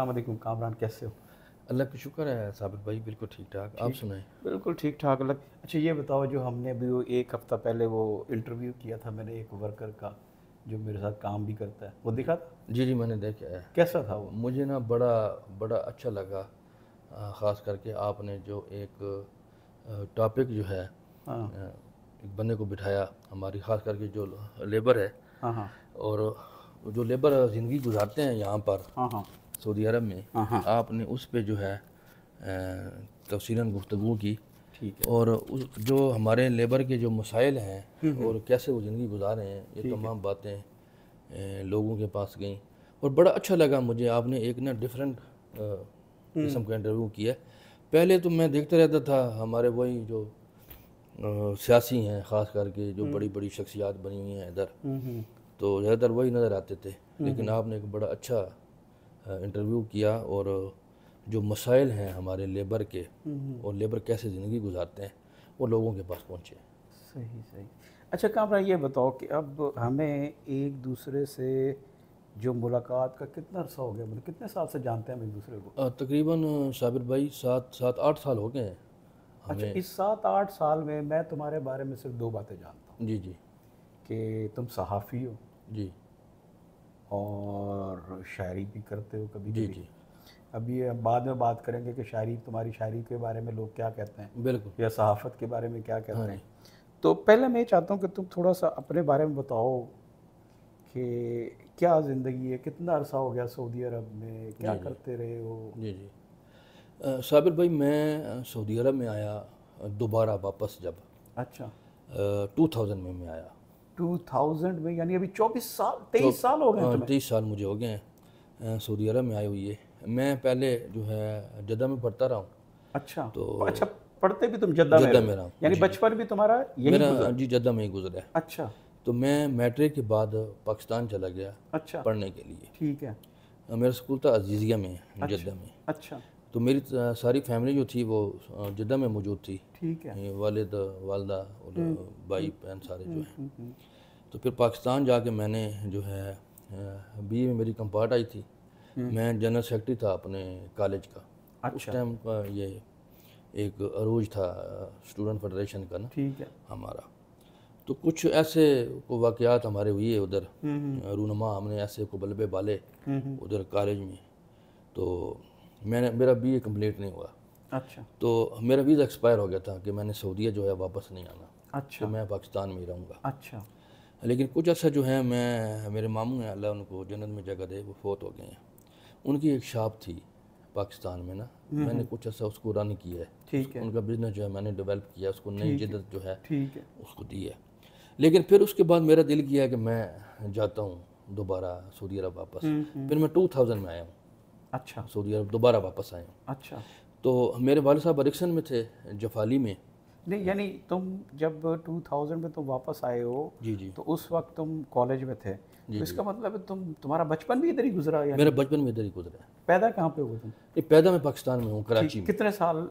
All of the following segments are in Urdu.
السلام علیکم کامران، کیسے ہو؟ اللہ کا شکر ہے ثابت بھائی، بالکل ٹھیک ٹھاک. آپ سنائیں. بالکل ٹھیک ٹھاک. اچھا یہ بتاؤ، جو ہم نے ابھی وہ ایک ہفتہ پہلے وہ انٹرویو کیا تھا میں نے ایک ورکر کا جو میرے ساتھ کام بھی کرتا ہے، وہ دکھا تھا؟ جی میں نے دیکھا ہے. کیسا تھا وہ؟ مجھے نا بڑا اچھا لگا، خاص کر کے آپ نے جو ایک ٹاپک جو ہے ایک بندے کو بٹھایا ہماری، خاص کر کے جو لیبر ہے اور جو لیبر زندگی گزارتے ہیں یہاں پر سعودی عرب میں، آپ نے اس پہ جو ہے تفصیلاً گفتگو کی. اور جو ہمارے لیبر کے جو مسائل ہیں اور کیسے وہ زندگی گزار رہے ہیں، یہ تمام باتیں لوگوں کے پاس گئیں اور بڑا اچھا لگا مجھے. آپ نے ایک نا ڈیفرنٹ قسم کا انٹرویو کیا. پہلے تو میں دیکھتا رہتا تھا ہمارے وہی جو سیاسی ہیں، خاص کر کے جو بڑی بڑی شخصیات بنی ہوئی ہیں ادھر، تو زیادہ تر وہی نظر آتے تھے. لیکن آپ نے ایک بڑا اچھا انٹرویو کیا اور جو مسائل ہیں ہمارے لیبر کے اور لیبر کیسے زندگی گزارتے ہیں وہ لوگوں کے پاس پہنچے. صحیح. اچھا کامران، یہ بتاؤ کہ اب ہمیں ایک دوسرے سے جو ملاقات کا کتنا عرصہ ہو گیا، مطلب کتنے سال سے جانتے ہیں ہم ایک دوسرے کو؟ تقریباً صابر بھائی 7-8 سال ہو گئے ہیں. اچھا، اس 7-8 سال میں میں تمہارے بارے میں صرف 2 باتیں جانتا ہوں. جی کہ تم صحافی ہو جی اور شاعری بھی کرتے ہو کبھی جی کبھی. جی ابھی ہم بعد میں بات کریں گے کہ تمہاری شاعری کے بارے میں لوگ کیا کہتے ہیں، بالکل. یا صحافت کے بارے میں کیا کہتے ہیں. تو پہلے میں یہ چاہتا ہوں کہ تم تھوڑا سا اپنے بارے میں بتاؤ کہ کیا زندگی ہے، کتنا عرصہ ہو گیا سعودی عرب میں، کیا کرتے رہے ہو؟ جی صابر بھائی، میں سعودی عرب میں آیا دوبارہ واپس جب 2000 میں آیا. 2000 میں، یعنی ابھی 23 سال ہو گئے تمہیں؟ 23 سال مجھے ہو گئے ہیں سعودی عرب میں آئے ہوئی ہے. میں پہلے جو ہے جدہ میں پڑھتا رہا ہوں. اچھا تو اچھا، پڑھتے بھی تم جدہ میں میں رہا ہوں، یعنی بچپن بھی تمہارا یہی گزرا؟ جی جدہ میں ہی گزرا ہے. اچھا. تو میں میٹرک کے بعد پاکستان چلا گیا پڑھنے کے لیے. ٹھیک ہے. میرا اسکول تھا عزیزیہ میں جدہ میں. اچھا. تو میری ساری فیملی جو تھی وہ جدہ میں موجود تھی. ٹھیک ہے. والد والدہ اور بھائی بہن سارے جو ہیں. تو پھر پاکستان جا کے میں نے جو ہے بی اے میں میری کمپارٹ آئی تھی. میں جنرل سیکرٹری تھا اپنے کالج کا. اس ٹائم کا یہ ایک عروج تھا اسٹوڈنٹ فیڈریشن کا نا. ٹھیک ہے. ہمارا تو کچھ ایسے واقعات ہمارے ہوئے ادھر، رونما ہم نے ایسے کو بلبے بالے ادھر کالج میں. تو میرا بی اے کمپلیٹ نہیں ہوا. اچھا. تو میرا ویزا ایکسپائر ہو گیا تھا کہ میں نے سعودیہ جو ہے واپس نہیں آنا. اچھا. تو میں پاکستان میں ہی رہوں گا. اچھا. لیکن کچھ عرصہ جو ہے میرے ماموں ہیں، اللہ ان کو جنت میں جگہ دے، وہ فوت ہو گئے ہیں. ان کی ایک شاپ تھی پاکستان میں نا، میں نے کچھ عرصہ اس کو رن کیا ہے. ٹھیک ہے. ان کا بزنس جو ہے میں نے ڈیولپ کیا، اس کو نئی جدت جو ہے ٹھیک ہے اس کو دی ہے. لیکن پھر اس کے بعد میرا دل کیا کہ میں جاتا ہوں دوبارہ سعودی عرب واپس. پھر میں 2000 میں آیا ہوں. اچھا. سعودی عرب دوبارہ واپس آیا ہوں. اچھا. تو میرے والد صاحب اریکسن میں تھے، جفالی میں. نہیں یعنی تم جب 2000 میں تم واپس آئے ہو جی تو اس وقت تم کالج میں تھے، تو اس کا مطلب ہے تمہارا بچپن بھی ادھر ہی گزرا؟ میرا بچپن میں ادھر ہی گزرا ہے. پیدا کہاں پہ ہوئے تم؟ پیدا میں پاکستان میں ہوں، کراچی میں. کتنے سال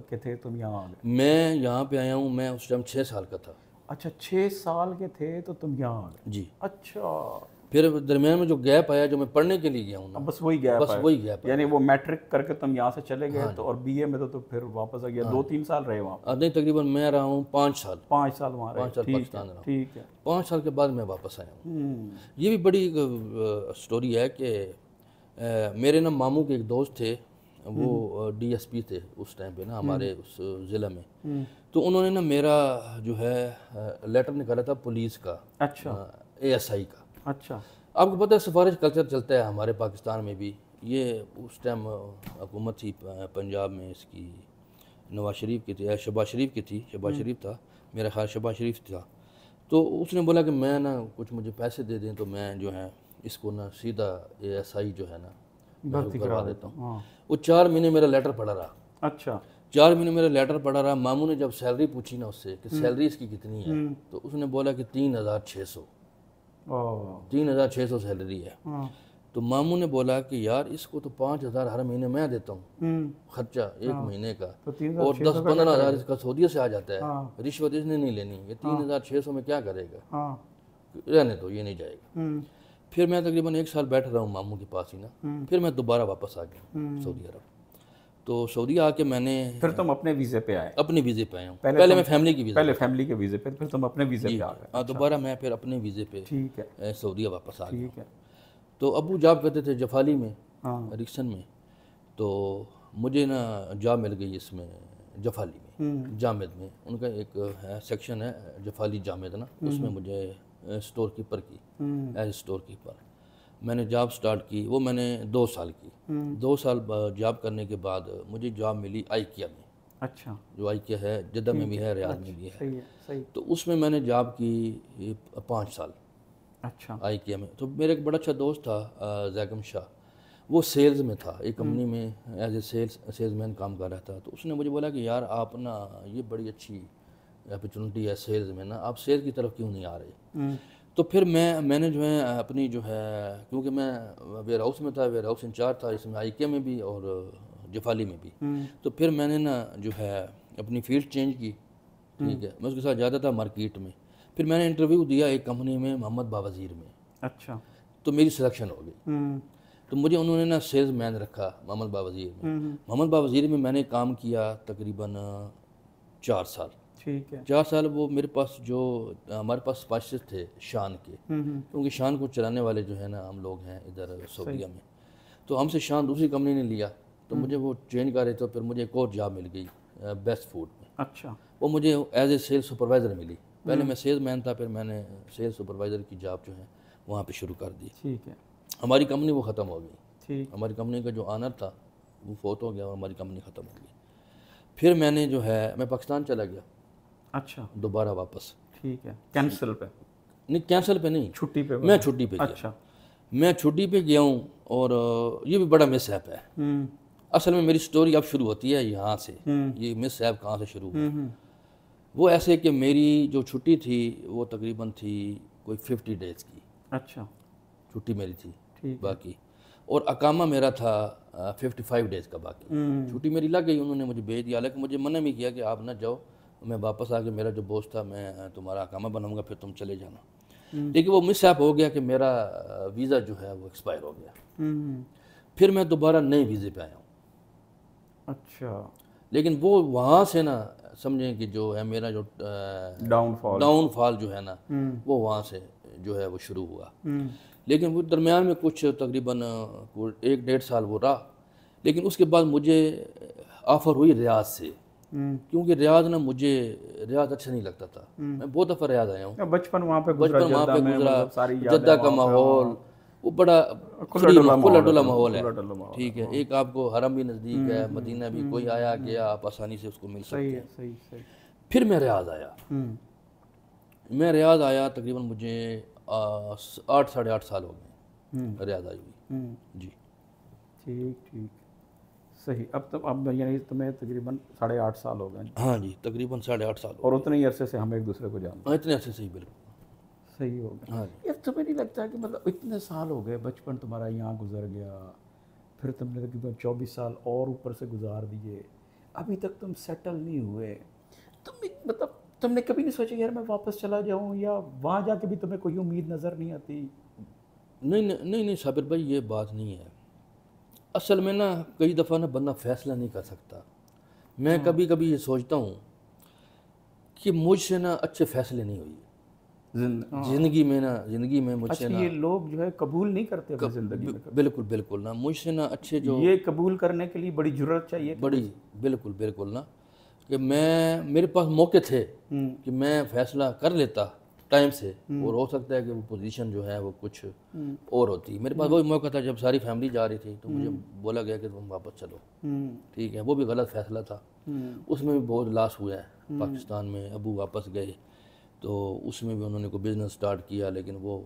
کے تھے تم یہاں آ گئے؟ میں یہاں پہ آیا ہوں، میں اس ٹائم 6 سال کا تھا. اچھا 6 سال کے تھے تو تم یہاں آ گئے؟ جی. اچھا. پھر درمیان میں جو گیپ آیا جو میں پڑھنے کے لیے گیا ہوں نا، بس وہی گیپ آیا. یعنی وہ میٹرک کر کے تم یہاں سے چلے گئے تو، اور بی اے میں تو پھر واپس آ گیا. 2-3 سال رہے وہاں؟ نہیں، تقریباً میں رہا ہوں 5 سال. 5 سال وہاں رہے. 5 سال پاکستان رہا ہوں. ٹھیک ہے. 5 سال کے بعد میں واپس آیا ہوں. یہ بھی بڑی سٹوری ہے کہ میرے نا ماموں کے ایک دوست تھے، وہ ڈی ایس پی تھے اس ٹائم پہ نا ہمارے اس ضلع میں. تو انہوں نے نا میرا جو ہے لیٹر نکالا تھا پولیس کا. اچھا. ASI کا. اچھا. آپ کو پتہ ہے سفارش کلچر چلتا ہے ہمارے پاکستان میں بھی. یہ اس ٹائم حکومت تھی پنجاب میں، اس کی نواز شریف کی تھی، شہباز شریف کی تھی. شہباز شریف تھا میرا خیال، شہباز شریف تھا. تو اس نے بولا کہ میں نا کچھ مجھے پیسے دے دیں تو میں جو ہے اس کو نا سیدھا ASI جو ہے نا بھرتی کروا دیتا ہوں. وہ 4 مہینے میرا لیٹر پڑا رہا. اچھا. 4 مہینے میرا لیٹر پڑا رہا. ماموں نے جب سیلری پوچھی نا اس سے کہ سیلری اس کی کتنی ہے، تو اس نے بولا کہ 3600. 3600 سیلری ہے. تو ماموں نے بولا کہ یار اس کو تو 5000 ہر مہینے میں دیتا ہوں خرچہ ایک مہینے کا، اور 10-15 ہزار اس کا سعودیہ سے آ جاتا ہے. رشوت اس نے نہیں لینی، یہ 3600 میں کیا کرے گا، رہنے دو، یہ نہیں جائے گا. پھر میں تقریباً 1 سال بیٹھ رہا ہوں ماموں کے پاس ہی نا. پھر میں دوبارہ واپس آ گیا سعودی عرب. تو سعودی آ کے میں نے پھر تم اپنے ویزے پہ آئے؟ اپنے ویزے پہ آیا ہوں. پہلے میں فیملی کی ویزے پہلے فیملی کے ویزے پہ، پھر تم اپنے ویزے پہ آ گئے. ہاں دوبارہ میں پھر اپنے ویزے پہ ٹھیک ہے، سعودیہ واپس آ گیا. ٹھیک ہے. تو ابو جاب کرتے تھے جفالی میں، ہاں ریکسن میں. تو مجھے نا جاب مل گئی اس میں جفالی میں، جامد میں. ان کا ایک ہے سیکشن ہے جفالی جامد نا، اس میں مجھے اسٹور کیپر کی، ایز اسٹور کیپر میں نے جاب سٹارٹ کی. وہ میں نے 2 سال کی. 2 سال جاب کرنے کے بعد مجھے جاب ملی آئیکیا میں. اچھا، جو آئیکیا ہے جدہ میں بھی ہے، ریاض میں بھی ہے. صحیح ہے، صحیح. تو اس میں نے جاب کی 5 سال اچھا، آئیکیا میں. تو میرا ایک بڑا اچھا دوست تھا زیگم شاہ، وہ سیلز میں تھا ایک کمپنی میں، ایز اے سیلز مین کام کر رہا تھا. تو اس نے مجھے بولا کہ یار آپ نا یہ بڑی اچھی اپرچونٹی ہے سیلز میں نا، آپ سیلز کی طرف کیوں نہیں آ رہے؟ تو پھر میں نے جو ہے اپنی جو ہے، کیونکہ میں ویئر ہاؤس میں تھا، ویئر ہاؤس انچارج تھا اس میں آئیکیا میں بھی اور جفالی میں بھی. تو پھر میں نے نا جو ہے اپنی فیلڈ چینج کی. ٹھیک ہے، میں اس کے ساتھ جاتا تھا مارکیٹ میں. پھر میں نے انٹرویو دیا ایک کمپنی میں محمد باوزیر میں. اچھا. تو میری سلیکشن ہو گئی. تو مجھے انہوں نے نا سیلز مین رکھا محمد باوزیر میں. محمد باوزیر میں میں نے کام کیا تقریباً 4 سال. ٹھیک ہے. 4 سال وہ میرے پاس جو ہمارے پاس اسپائسز تھے شان کے، کیونکہ شان کو چلانے والے جو ہے نا ہم لوگ ہیں ادھر سعودیہ میں. تو ہم سے شان دوسری کمپنی نے لیا، تو مجھے وہ چینج کر رہے تھے. پھر مجھے ایک اور جاب مل گئی بیسٹ فوڈ میں. اچھا. وہ مجھے ایز اے سیلز سپروائزر ملی. پہلے میں سیلز مین تھا، پھر میں نے سیلز سپروائزر کی جاب جو ہے وہاں پہ شروع کر دی. ٹھیک ہے. ہماری کمپنی وہ ختم ہو گئی. ٹھیک. ہماری کمپنی کا جو آنر تھا وہ فوت ہو گیا اور ہماری کمپنی ختم ہو گئی. پھر میں نے جو ہے میں پاکستان چلا گیا. اچھا. دوبارہ واپس. ٹھیک ہے. کینسل پہ؟ نہیں کینسل پہ نہیں، چھٹی پہ. میں چھٹی پہ گیا. اچھا. میں چھٹی پہ گیا ہوں. اور یہ بھی بڑا مس ہیپ ہے. اصل میں میری سٹوری اب شروع ہوتی ہے یہاں سے. یہ مس ہیپ کہاں سے شروع ہوا؟ وہ ایسے کہ میری جو چھٹی تھی وہ تقریباً تھی کوئی 50 ڈیز کی. اچھا. چھٹی میری تھی ٹھیک. باقی، اور اقامہ میرا تھا 55 ڈیز کا باقی. چھٹی میری لگ گئی، انہوں نے مجھے بھیج دیا. حالانکہ مجھے منع بھی کیا کہ آپ نہ جاؤ، میں واپس آ کے میرا جو بوس تھا میں تمہارا اقامہ بناؤں گا، پھر تم چلے جانا. لیکن وہ مس ہیپ ہو گیا کہ میرا ویزا جو ہے وہ ایکسپائر ہو گیا. پھر میں دوبارہ نئے ویزے پہ آیا ہوں. اچھا. لیکن وہ وہاں سے نا سمجھیں کہ جو ہے میرا جو ڈاؤن فال جو ہے نا وہ وہاں سے جو ہے وہ شروع ہوا. لیکن وہ درمیان میں کچھ تقریباً 1-1.5 سال وہ رہا. لیکن اس کے بعد مجھے آفر ہوئی ریاض سے، کیونکہ ریاض نا مجھے ریاض اچھا نہیں لگتا تھا. میں بہت دفعہ ریاض آیا ہوں. بچپن وہاں پہ گزرا، جدہ کا ماحول وہ بڑا کھلا ڈلا ماحول ہے. ٹھیک ہے. ایک آپ کو حرم بھی نزدیک ہے، مدینہ بھی، کوئی آیا گیا آپ آسانی سے اس کو مل سکتے ہیں. صحیح صحیح. پھر میں ریاض آیا. میں ریاض آیا تقریباً مجھے 8-8.5 سال ہو گئے ریاض آئی ہوئی. جی ٹھیک ٹھیک صحیح. اب یعنی تمہیں تقریباً 8.5 سال ہو گئے؟ ہاں جی تقریباً 8.5 سال. اور اتنے ہی عرصے سے ہم ایک دوسرے کو جانتے ہیں؟ اتنے عرصے سے ہی بالکل صحیح ہو گیا. ہاں یہ تمہیں نہیں لگتا کہ مطلب اتنے سال ہو گئے، بچپن تمہارا یہاں گزر گیا، پھر تم نے تقریباً 24 سال اور اوپر سے گزار دیے، ابھی تک تم سیٹل نہیں ہوئے. مطلب تم نے کبھی نہیں سوچا یار میں واپس چلا جاؤں، یا وہاں جا کے بھی تمہیں کوئی امید نظر نہیں آتی؟ نہیں صابر بھائی یہ بات نہیں ہے. اصل میں نا کئی دفعہ نا بندہ فیصلہ نہیں کر سکتا. میں کبھی کبھی یہ سوچتا ہوں کہ مجھ سے نا اچھے فیصلے نہیں ہوئے زندگی میں مجھ سے نا. یہ لوگ جو ہے قبول نہیں کرتے اپنی زندگی میں. بالکل نا مجھ سے نا اچھے جو یہ قبول کرنے کے لیے بڑی جرأت چاہیے. بڑی بالکل نا کہ میرے پاس موقع تھے کہ میں فیصلہ کر لیتا ٹائم سے، اور ہو سکتا ہے کہ وہ پوزیشن جو ہے وہ کچھ اور ہوتی. میرے پاس وہی موقع تھا جب ساری فیملی جا رہی تھی تو مجھے بولا گیا کہ تم واپس چلو. ٹھیک ہے. وہ بھی غلط فیصلہ تھا. اس میں بھی بہت لاس ہوا ہے. پاکستان میں ابو واپس گئے تو اس میں بھی انہوں نے کوئی بزنس سٹارٹ کیا، لیکن وہ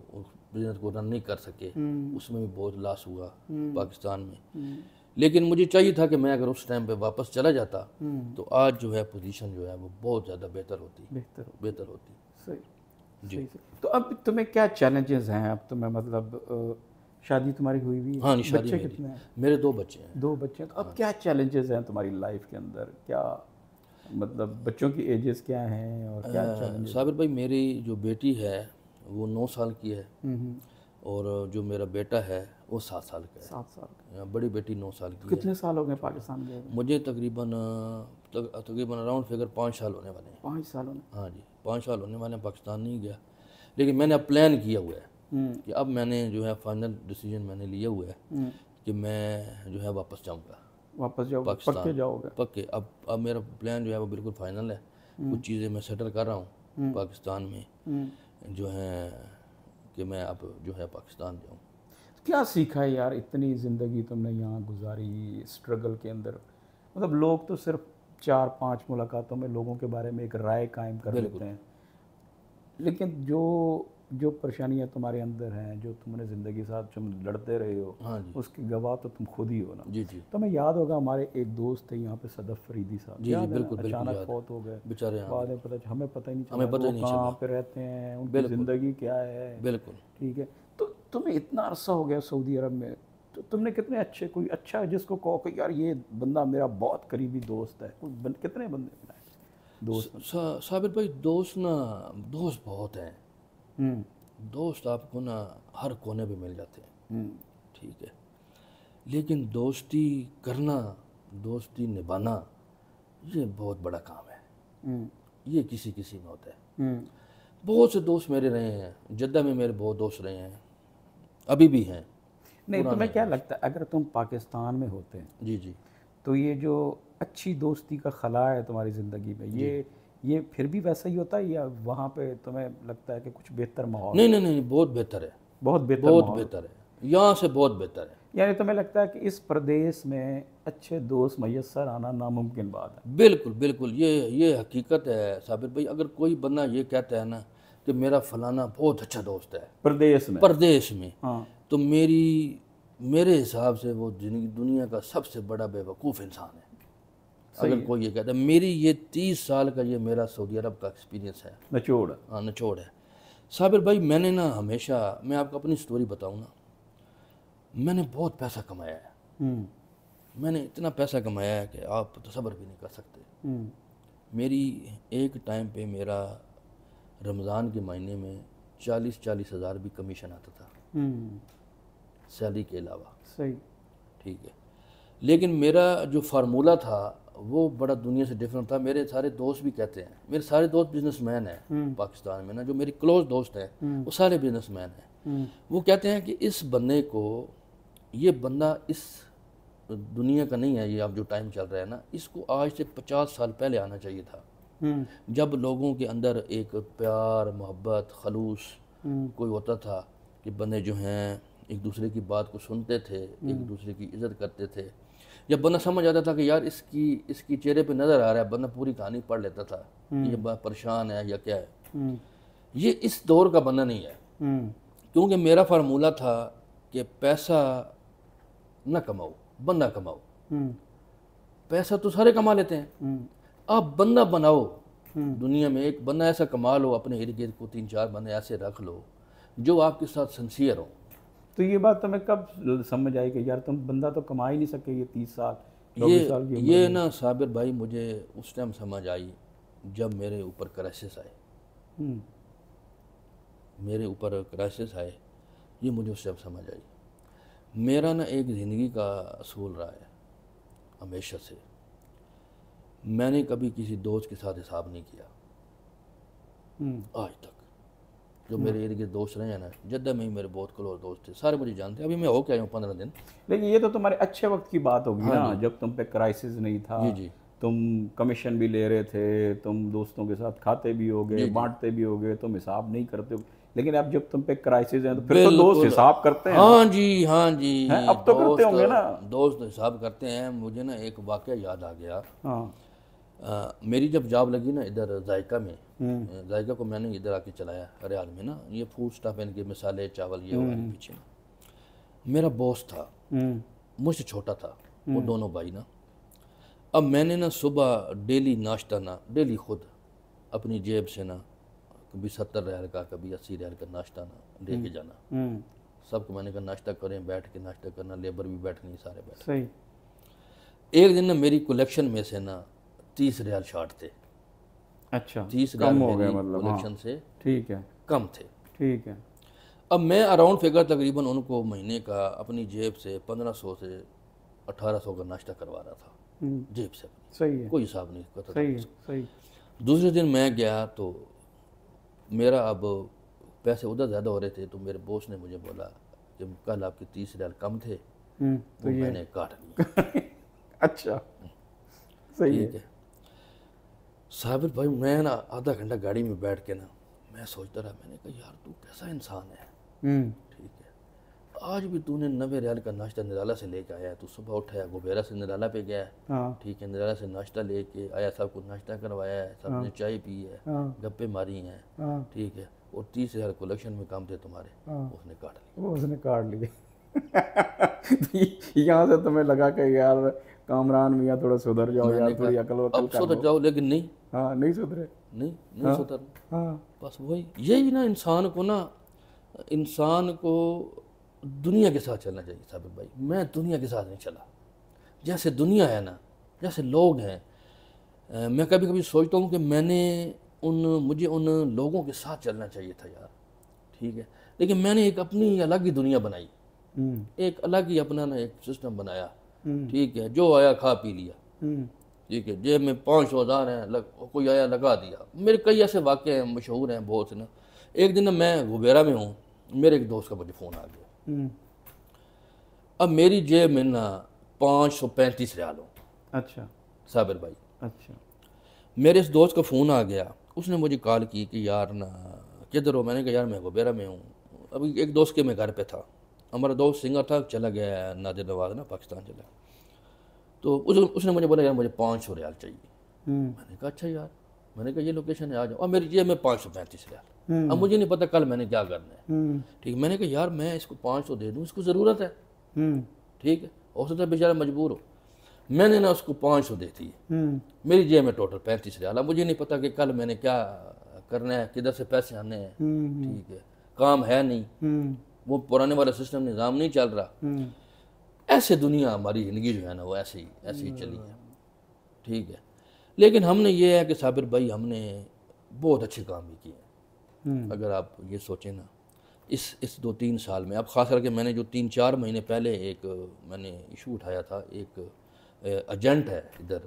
بزنس کو رن نہیں کر سکے. اس میں بھی بہت لاس ہوا پاکستان میں. لیکن مجھے چاہیے تھا کہ میں اگر اس ٹائم پہ واپس چلا جاتا تو آج جو ہے پوزیشن جو ہے وہ بہت زیادہ بہتر ہوتی. صحیح جی. تو اب تمہیں کیا چیلنجز ہیں؟ اب تمہیں مطلب شادی تمہاری ہوئی ہوئی؟ ہاں شادی. بچے کتنے ہیں؟ میرے 2 بچے ہیں. 2 بچے ہیں. تو اب کیا چیلنجز ہیں تمہاری لائف کے اندر؟ کیا مطلب بچوں کی ایجز کیا ہیں اور کیا چیلنجز؟ صابر بھائی میری جو بیٹی ہے وہ 9 سال کی ہے، اور جو میرا بیٹا ہے وہ 7 سال کا ہے. 7 سال کا. بڑی بیٹی 9 سال کی ہے. کتنے سال ہو گئے پاکستان گئے ہوئے؟ مجھے تقریباً اراؤنڈ فگر 5 سال ہونے والے ہیں. 5 سالوں میں. ہاں جی 5 سال ہونے والے ہیں. پاکستان نہیں گیا، لیکن میں نے اب پلان کیا ہوا ہے کہ اب میں نے جو ہے فائنل ڈیسیجن میں نے لیا ہوا ہے کہ میں جو ہے واپس جاؤں گا. واپس جاؤ گے؟ پکے جاؤ گے؟ پکے. اب میرا پلان جو ہے وہ بالکل فائنل ہے. کچھ چیزیں میں سیٹل کر رہا ہوں پاکستان میں جو ہے کہ میں اب جو ہے پاکستان جاؤں. کیا سیکھا ہے یار؟ اتنی زندگی تم نے یہاں گزاری اسٹرگل کے اندر. مطلب لوگ تو صرف 4-5 ملاقاتوں میں لوگوں کے بارے میں ایک رائے قائم کر لیتے ہیں، لیکن جو پریشانیاں تمہارے اندر ہیں، جو تم نے زندگی کے ساتھ تم لڑتے رہے ہو، ہاں جی اس کی گواہ تو تم خود ہی ہو نا. جی جی تو ہمیں یاد ہوگا ہمارے ایک دوست تھے یہاں پہ صدف فریدی صاحب. جی جی بالکل اچانک فوت ہو گئے بیچارے. بعد میں پتہ ہمیں پتہ ہی نہیں ہمیں پتہ ہی نہیں کہاں پہ رہتے ہیں، ان کی زندگی کیا ہے. بالکل ٹھیک ہے. تو تمہیں اتنا عرصہ ہو گیا سعودی عرب میں، تو تم نے کتنے اچھے، کوئی اچھا جس کو کہو کہ یار یہ بندہ میرا بہت قریبی دوست ہے، کتنے بندے بنائے دوست؟ صابر بھائی دوست بہت ہیں. دوست آپ کو نا ہر کونے پہ مل جاتے ہیں. ٹھیک ہے، لیکن دوستی کرنا، دوستی نبھانا یہ بہت بڑا کام ہے. یہ کسی میں ہوتا ہے. بہت سے دوست میرے رہے ہیں جدہ میں، میرے بہت دوست رہے ہیں، ابھی بھی ہیں. نہیں تمہیں کیا لگتا ہے اگر تم پاکستان میں ہوتے ہیں جی جی تو یہ جو اچھی دوستی کا خلا ہے تمہاری زندگی میں، یہ پھر بھی ویسا ہی ہوتا ہے یا وہاں پہ تمہیں لگتا ہے کہ کچھ بہتر ماحول؟ نہیں بہت بہتر ہے. بہت بہتر ہے یہاں سے بہت بہتر ہے. یعنی تمہیں لگتا ہے کہ اس پردیس میں اچھے دوست میسر آنا ناممکن بات ہے؟ بالکل یہ حقیقت ہے صابر بھائی. اگر کوئی بندہ یہ کہتا ہے نا کہ میرا فلانا بہت اچھا دوست ہے پردیس میں تو میرے حساب سے وہ دنیا کا سب سے بڑا بے وقوف انسان ہے. اگر کوئی یہ کہتا ہے. میری یہ 30 سال کا یہ میرا سعودی عرب کا ایکسپیرینس ہے، نچوڑ ہے صابر بھائی. میں نے نا ہمیشہ، میں آپ کو اپنی سٹوری بتاؤں نا، میں نے بہت پیسہ کمایا ہے. میں نے اتنا پیسہ کمایا ہے کہ آپ تصور بھی نہیں کر سکتے. میری ایک ٹائم پہ میرا رمضان کے مہینے میں 40 ہزار بھی کمیشن آتا تھا سیلری کے علاوہ. صحیح. ٹھیک ہے، لیکن میرا جو فارمولہ تھا وہ بڑا دنیا سے ڈیفرنٹ تھا. میرے سارے دوست بھی کہتے ہیں، میرے سارے دوست بزنس مین ہیں پاکستان میں نا، جو میری کلوز دوست ہیں وہ سارے بزنس مین ہیں. وہ کہتے ہیں کہ اس بندے کو، یہ بندہ اس دنیا کا نہیں ہے. یہ اب جو ٹائم چل رہا ہے نا، اس کو آج سے 50 سال پہلے آنا چاہیے تھا، جب لوگوں کے اندر ایک پیار، محبت، خلوص کوئی ہوتا تھا کہ بندے جو ہیں ایک دوسرے کی بات کو سنتے تھے، ایک دوسرے کی عزت کرتے تھے. جب بندہ سمجھ آتا تھا کہ یار اس کی چہرے پہ نظر آ رہا ہے، بندہ پوری کہانی پڑھ لیتا تھا یہ بات پریشان ہے یا کیا ہے. یہ اس دور کا بندہ نہیں ہے، کیونکہ میرا فارمولہ تھا کہ پیسہ نہ کماؤ، بندہ کماؤ. پیسہ تو سارے کما لیتے ہیں، آپ بندہ بناؤ. دنیا میں ایک بندہ ایسا کما لو، اپنے ارد گرد کو 3-4 بندے ایسے رکھ لو جو آپ کے ساتھ سنسیئر ہوں. تو یہ بات تمہیں کب سمجھ آئی کہ یار تم بندہ تو کما ہی نہیں سکے یہ 30 سال 24 سال کی عمر؟ یہ نا صابر بھائی مجھے اس ٹائم سمجھ آئی جب میرے اوپر کرائسس آئے. میرے اوپر کرائسس آئے، یہ مجھے اس ٹائم سمجھ آئی. میرا نا ایک زندگی کا اصول رہا ہے ہمیشہ سے، میں نے کبھی کسی دوست کے ساتھ حساب نہیں کیا آج تک. جو میرے ارد گرد دوست رہے ہیں نا، جدہ میں ہی میرے بہت کلوز دوست تھے، سارے مجھے جانتے ہیں. ابھی میں ہو کے آیا ہوں 15 دن. لیکن یہ تو تمہارے اچھے وقت کی بات ہوگی نا، جب تم پہ کرائسس نہیں تھا. جی تم کمیشن بھی لے رہے تھے، تم دوستوں کے ساتھ کھاتے بھی ہوگے، بانٹتے بھی ہوگے، تم حساب نہیں کرتے ہو. لیکن اب جب تم پہ کرائسس ہیں تو پھر تو دوست حساب کرتے ہیں. ہاں جی اب تو کرتے ہوں گے نا. دوست حساب کرتے ہیں. مجھے نا ایک واقعہ یاد آ گیا. میری جب جاب لگی نا ادھر ذائقہ میں، ذائقہ کو میں نے ادھر آ کے چلایا ریاض میں نا. یہ فوڈ سٹاف ان کے مسالے چاول یہ ہوا پیچھے. میرا باس تھا، مجھ سے چھوٹا تھا، وہ دونوں بھائی نا. اب میں نے نا صبح ڈیلی ناشتہ نا، ڈیلی خود اپنی جیب سے نا کبھی 70 ریال کا، کبھی 80 ریال کا ناشتہ نا لے کے جانا. سب کو میں نے کہا ناشتہ کریں، بیٹھ کے ناشتہ کرنا. لیبر بھی بیٹھنی، سارے بیٹھ. صحیح. ایک دن نا میری کلیکشن میں سے نا 30 ریال شارٹ تھے. اچھا، 30 ریال میری کلیکشن سے ٹھیک ہے کم تھے. ٹھیک ہے. اب میں اراؤنڈ فگر تقریباً ان کو مہینے کا اپنی جیب سے 1500 سے 1800 کا ناشتہ کروا رہا تھا جیب سے. صحیح ہے, کوئی حساب نہیں کرتا. صحیح ہے, صحیح. دوسرے دن میں گیا تو میرا اب پیسے ادھر زیادہ ہو رہے تھے, تو میرے باس نے مجھے بولا کہ کل آپ کے 30 ریال کم تھے, تو میں نے کاٹ لیا. اچھا, صحیح ہے. صابر بھائی میں نا آدھا گھنٹہ گاڑی میں بیٹھ کے نا میں سوچتا رہا, میں نے کہا یار تو کیسا انسان ہے. ٹھیک ہے, آج بھی تو نے 90 ریال کا ناشتہ نرالا سے لے کے آیا ہے. تو صبح اٹھایا گوبیرا سے نرالا پہ گیا ہے, ٹھیک ہے, نرالا سے ناشتہ لے کے آیا, سب کو ناشتہ کروایا ہے, سب نے چائے پی ہے, گپے ماری ہیں, ٹھیک ہے, اور 30 ریال کلیکشن میں کام تھے تمہارے, اس نے کاٹ لیا. اس نے کاٹ لیے. یہاں سے تمہیں لگا کہ یار کامران میاں تھوڑا سدھر جاؤ یار, تھوڑی عقل وقل کر لو. سدھر جاؤ, لیکن نہیں. ہاں, نہیں سدھرے, نہیں سدھر. بس وہی یہی نا, انسان کو دنیا کے ساتھ چلنا چاہیے. صابر بھائی میں دنیا کے ساتھ نہیں چلا. جیسے دنیا ہے نا, جیسے لوگ ہیں, میں کبھی کبھی سوچتا ہوں کہ مجھے ان لوگوں کے ساتھ چلنا چاہیے تھا یار, ٹھیک ہے, لیکن میں نے ایک اپنی الگ ہی دنیا بنائی, ایک الگ ہی اپنا نا ایک سسٹم بنایا, ٹھیک ہے, جو آیا کھا پی لیا, ٹھیک ہے, جیب میں 500,000 ہیں, کوئی آیا لگا دیا. میرے کئی ایسے واقعے ہیں مشہور ہیں بہت سے نا. ایک دن میں گوبیرا میں ہوں, میرے ایک دوست کا مجھے فون آ گیا. اب میری جیب میں نا 535 ریال ہوں. اچھا صابر بھائی, اچھا. میرے اس دوست کا فون آ گیا, اس نے مجھے کال کی کہ یار نا کدھر ہو. میں نے کہا یار میں گوبیرا میں ہوں. ابھی ایک دوست کے میں گھر پہ تھا, ہمارا دوست سنگر تھا, چلا گیا نادر نواز نا, پاکستان چلا. تو اس نے مجھے بولا یار مجھے 500 ریال چاہیے. میں نے کہا اچھا یار, میں نے کہا یہ لوکیشن ہے, آ جاؤ. اور میری جیب میں 535 ریال. اب مجھے نہیں پتا کل میں نے کیا کرنا ہے, ٹھیک. میں نے کہا یار میں اس کو 500 دے دوں, اس کو ضرورت ہے, ٹھیک ہے, ہو سکتا ہے بیچارہ مجبور ہو. میں نے نا اس کو 500 دے دی. میری جیب میں ٹوٹل 35 ریال. اب مجھے نہیں پتا کہ کل میں نے کیا کرنا ہے, کدھر سے پیسے آنے ہیں, ٹھیک ہے, کام ہے نہیں, وہ پرانے والا سسٹم نظام نہیں چل رہا. ایسے دنیا ہماری زندگی جو ہے نا وہ ایسے ہی چلی ہے, ٹھیک ہے. لیکن ہم نے یہ ہے کہ صابر بھائی ہم نے بہت اچھے کام بھی کیے ہیں. اگر آپ یہ سوچیں نا اس 2-3 سال میں, اب خاص کر کے میں نے جو 3-4 مہینے پہلے ایک میں نے ایشو اٹھایا تھا, ایک ایجنٹ ہے ادھر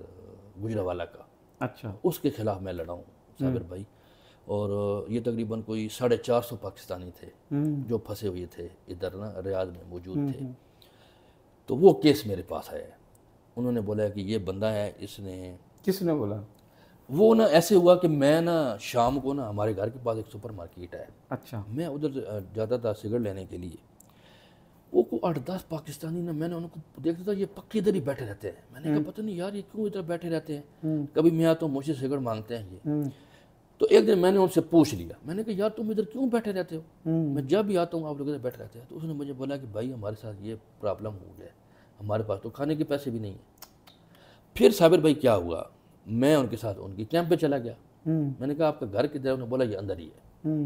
گجرانوالہ کا, اچھا, اس کے خلاف میں لڑا ہوں صابر بھائی. اور یہ تقریباً کوئی 450 پاکستانی تھے جو پھنسے ہوئے تھے ادھر نا ریاض میں موجود تھے. تو وہ کیس میرے پاس آیا ہے. انہوں نے بولا کہ یہ بندہ ہے, اس نے. کس نے بولا؟ وہ نا ایسے ہوا کہ میں نا شام کو نا ہمارے گھر کے پاس ایک سپر مارکیٹ ہے, اچھا, میں ادھر جاتا تھا سگریٹ لینے کے لیے. وہ کو 8-10 پاکستانی نا, میں نے ان کو دیکھتا تھا یہ پکی ادھر ہی بیٹھے رہتے ہیں. میں نے کہا پتہ نہیں یار یہ کیوں ادھر بیٹھے رہتے ہیں, کبھی میں آتا ہوں مجھ سے سگریٹ مانگتے ہیں یہ. تو ایک دن میں نے ان سے پوچھ لیا, میں نے کہا یار تم ادھر کیوں بیٹھے رہتے ہو, میں جب بھی آتا ہوں آپ لوگ ادھر بیٹھے رہتے ہیں. تو اس نے مجھے بولا کہ بھائی ہمارے ساتھ یہ پرابلم ہو گیا, ہمارے پاس تو کھانے کے پیسے بھی نہیں ہیں. پھر صابر بھائی کیا ہوا, میں ان کے ساتھ ان کی کیمپ پہ چلا گیا. میں نے کہا آپ کا گھر کدھر ہے, انہوں نے بولا یہ اندر ہی ہے.